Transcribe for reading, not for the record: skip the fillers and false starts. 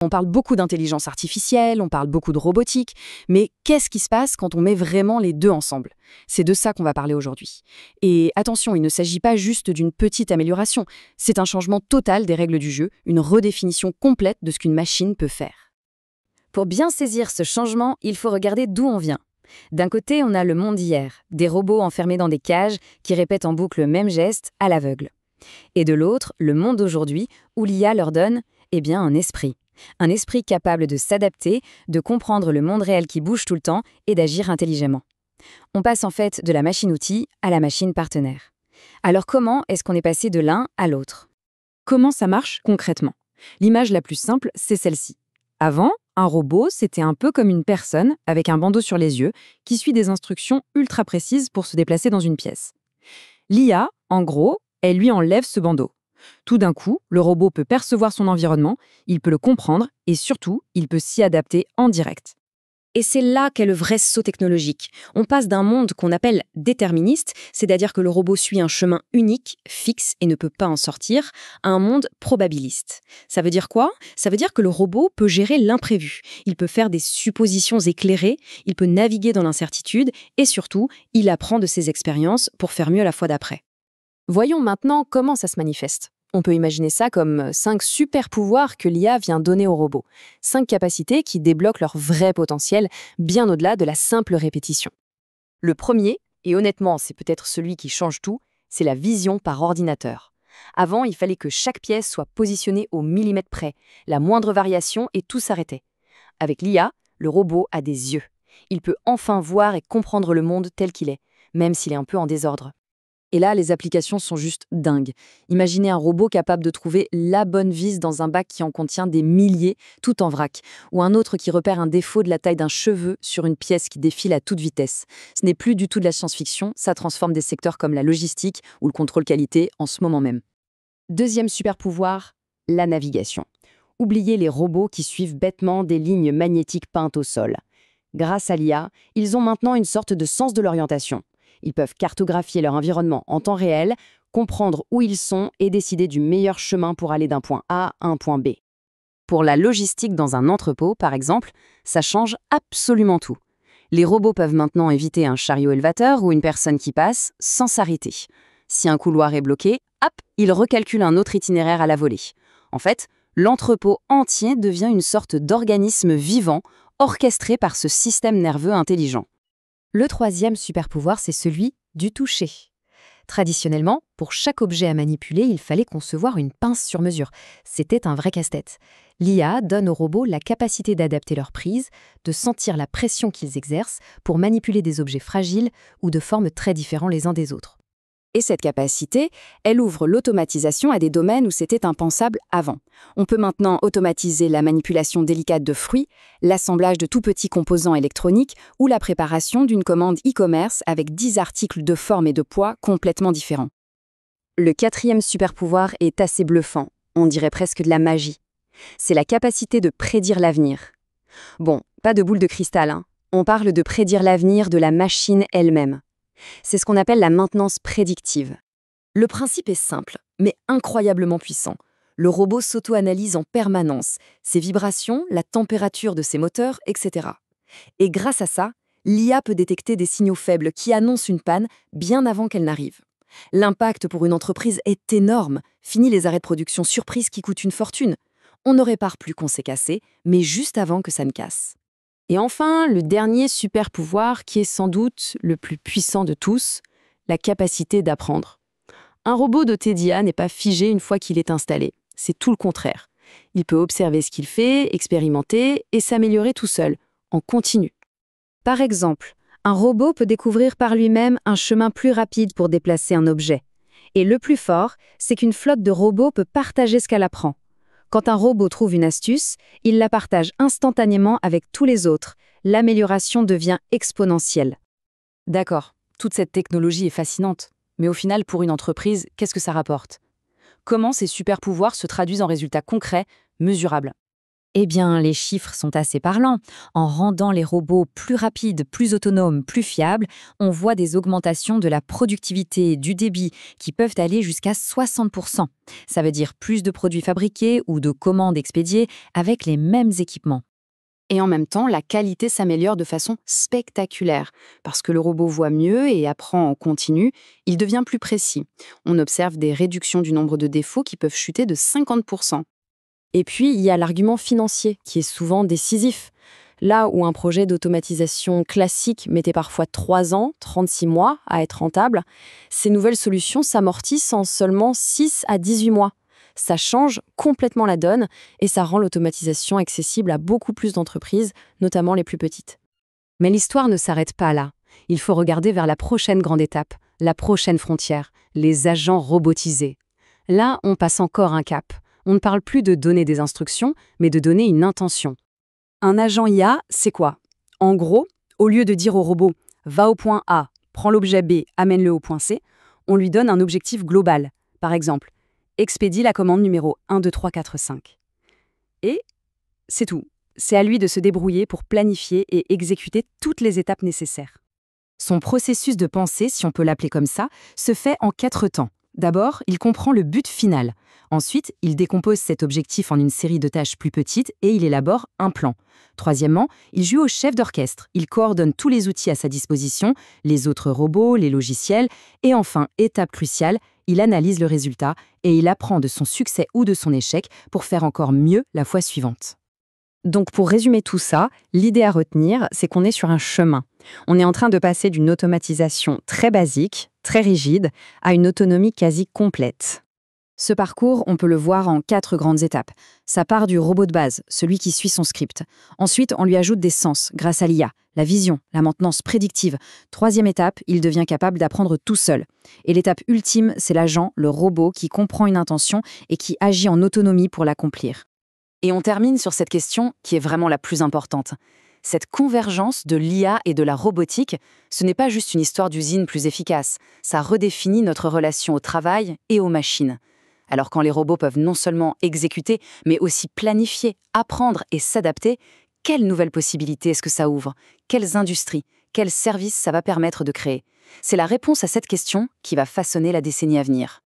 On parle beaucoup d'intelligence artificielle, on parle beaucoup de robotique, mais qu'est-ce qui se passe quand on met vraiment les deux ensemble? C'est de ça qu'on va parler aujourd'hui. Et attention, il ne s'agit pas juste d'une petite amélioration, c'est un changement total des règles du jeu, une redéfinition complète de ce qu'une machine peut faire. Pour bien saisir ce changement, il faut regarder d'où on vient. D'un côté, on a le monde d'hier, des robots enfermés dans des cages qui répètent en boucle le même geste à l'aveugle. Et de l'autre, le monde d'aujourd'hui, où l'IA leur donne, un esprit. Un esprit capable de s'adapter, de comprendre le monde réel qui bouge tout le temps et d'agir intelligemment. On passe en fait de la machine-outil à la machine partenaire. Alors comment est-ce qu'on est passé de l'un à l'autre? Comment ça marche concrètement? L'image la plus simple, c'est celle-ci. Avant, un robot, c'était un peu comme une personne avec un bandeau sur les yeux qui suit des instructions ultra précises pour se déplacer dans une pièce. L'IA, en gros, elle lui enlève ce bandeau. Tout d'un coup, le robot peut percevoir son environnement, il peut le comprendre et surtout, il peut s'y adapter en direct. Et c'est là qu'est le vrai saut technologique. On passe d'un monde qu'on appelle déterministe, c'est-à-dire que le robot suit un chemin unique, fixe et ne peut pas en sortir, à un monde probabiliste. Ça veut dire quoi? Ça veut dire que le robot peut gérer l'imprévu. Il peut faire des suppositions éclairées, il peut naviguer dans l'incertitude et surtout, il apprend de ses expériences pour faire mieux la fois d'après. Voyons maintenant comment ça se manifeste. On peut imaginer ça comme 5 super pouvoirs que l'IA vient donner aux robots. 5 capacités qui débloquent leur vrai potentiel, bien au-delà de la simple répétition. Le premier, et honnêtement c'est peut-être celui qui change tout, c'est la vision par ordinateur. Avant, il fallait que chaque pièce soit positionnée au millimètre près, la moindre variation et tout s'arrêtait. Avec l'IA, le robot a des yeux. Il peut enfin voir et comprendre le monde tel qu'il est, même s'il est un peu en désordre. Et là, les applications sont juste dingues. Imaginez un robot capable de trouver la bonne vis dans un bac qui en contient des milliers, tout en vrac, ou un autre qui repère un défaut de la taille d'un cheveu sur une pièce qui défile à toute vitesse. Ce n'est plus du tout de la science-fiction, ça transforme des secteurs comme la logistique ou le contrôle qualité en ce moment même. Deuxième super pouvoir, la navigation. Oubliez les robots qui suivent bêtement des lignes magnétiques peintes au sol. Grâce à l'IA, ils ont maintenant une sorte de sens de l'orientation. Ils peuvent cartographier leur environnement en temps réel, comprendre où ils sont et décider du meilleur chemin pour aller d'un point A à un point B. Pour la logistique dans un entrepôt, par exemple, ça change absolument tout. Les robots peuvent maintenant éviter un chariot élevateur ou une personne qui passe sans s'arrêter. Si un couloir est bloqué, hop, ils recalculent un autre itinéraire à la volée. En fait, l'entrepôt entier devient une sorte d'organisme vivant, orchestré par ce système nerveux intelligent. Le troisième super pouvoir, c'est celui du toucher. Traditionnellement, pour chaque objet à manipuler, il fallait concevoir une pince sur mesure. C'était un vrai casse-tête. L'IA donne aux robots la capacité d'adapter leur prise, de sentir la pression qu'ils exercent pour manipuler des objets fragiles ou de formes très différents les uns des autres. Et cette capacité, elle ouvre l'automatisation à des domaines où c'était impensable avant. On peut maintenant automatiser la manipulation délicate de fruits, l'assemblage de tout petits composants électroniques ou la préparation d'une commande e-commerce avec 10 articles de forme et de poids complètement différents. Le quatrième super pouvoir est assez bluffant, on dirait presque de la magie. C'est la capacité de prédire l'avenir. Bon, pas de boule de cristal, hein. On parle de prédire l'avenir de la machine elle-même. C'est ce qu'on appelle la maintenance prédictive. Le principe est simple, mais incroyablement puissant. Le robot s'auto-analyse en permanence, ses vibrations, la température de ses moteurs, etc. Et grâce à ça, l'IA peut détecter des signaux faibles qui annoncent une panne bien avant qu'elle n'arrive. L'impact pour une entreprise est énorme. Fini les arrêts de production surprises qui coûtent une fortune. On ne répare plus qu'on s'est cassé, mais juste avant que ça ne casse. Et enfin, le dernier super pouvoir qui est sans doute le plus puissant de tous, la capacité d'apprendre. Un robot doté d'IA n'est pas figé une fois qu'il est installé. C'est tout le contraire. Il peut observer ce qu'il fait, expérimenter et s'améliorer tout seul, en continu. Par exemple, un robot peut découvrir par lui-même un chemin plus rapide pour déplacer un objet. Et le plus fort, c'est qu'une flotte de robots peut partager ce qu'elle apprend. Quand un robot trouve une astuce, il la partage instantanément avec tous les autres. L'amélioration devient exponentielle. D'accord, toute cette technologie est fascinante. Mais au final, pour une entreprise, qu'est-ce que ça rapporte? Comment ces super pouvoirs se traduisent en résultats concrets, mesurables? Eh bien, les chiffres sont assez parlants. En rendant les robots plus rapides, plus autonomes, plus fiables, on voit des augmentations de la productivité et du débit qui peuvent aller jusqu'à 60%. Ça veut dire plus de produits fabriqués ou de commandes expédiées avec les mêmes équipements. Et en même temps, la qualité s'améliore de façon spectaculaire. Parce que le robot voit mieux et apprend en continu, il devient plus précis. On observe des réductions du nombre de défauts qui peuvent chuter de 50%. Et puis, il y a l'argument financier, qui est souvent décisif. Là où un projet d'automatisation classique mettait parfois 3 ans, 36 mois à être rentable, ces nouvelles solutions s'amortissent en seulement 6 à 18 mois. Ça change complètement la donne et ça rend l'automatisation accessible à beaucoup plus d'entreprises, notamment les plus petites. Mais l'histoire ne s'arrête pas là. Il faut regarder vers la prochaine grande étape, la prochaine frontière, les agents robotisés. Là, on passe encore un cap. On ne parle plus de donner des instructions, mais de donner une intention. Un agent IA, c'est quoi? En gros, au lieu de dire au robot « va au point A, prends l'objet B, amène-le au point C », on lui donne un objectif global. Par exemple, expédie la commande numéro 1, 2, 3, 4, 5. Et c'est tout. C'est à lui de se débrouiller pour planifier et exécuter toutes les étapes nécessaires. Son processus de pensée, si on peut l'appeler comme ça, se fait en 4 temps. D'abord, il comprend le but final. Ensuite, il décompose cet objectif en une série de tâches plus petites et il élabore un plan. Troisièmement, il joue au chef d'orchestre. Il coordonne tous les outils à sa disposition, les autres robots, les logiciels. Et enfin, étape cruciale, il analyse le résultat et il apprend de son succès ou de son échec pour faire encore mieux la fois suivante. Donc pour résumer tout ça, l'idée à retenir, c'est qu'on est sur un chemin. On est en train de passer d'une automatisation très basique, très rigide, à une autonomie quasi complète. Ce parcours, on peut le voir en 4 grandes étapes. Ça part du robot de base, celui qui suit son script. Ensuite, on lui ajoute des sens grâce à l'IA, la vision, la maintenance prédictive. 3e étape, il devient capable d'apprendre tout seul. Et l'étape ultime, c'est l'agent, le robot, qui comprend une intention et qui agit en autonomie pour l'accomplir. Et on termine sur cette question qui est vraiment la plus importante. Cette convergence de l'IA et de la robotique, ce n'est pas juste une histoire d'usine plus efficace, ça redéfinit notre relation au travail et aux machines. Alors quand les robots peuvent non seulement exécuter, mais aussi planifier, apprendre et s'adapter, quelles nouvelles possibilités est-ce que ça ouvre? Quelles industries? Quels services ça va permettre de créer? C'est la réponse à cette question qui va façonner la décennie à venir.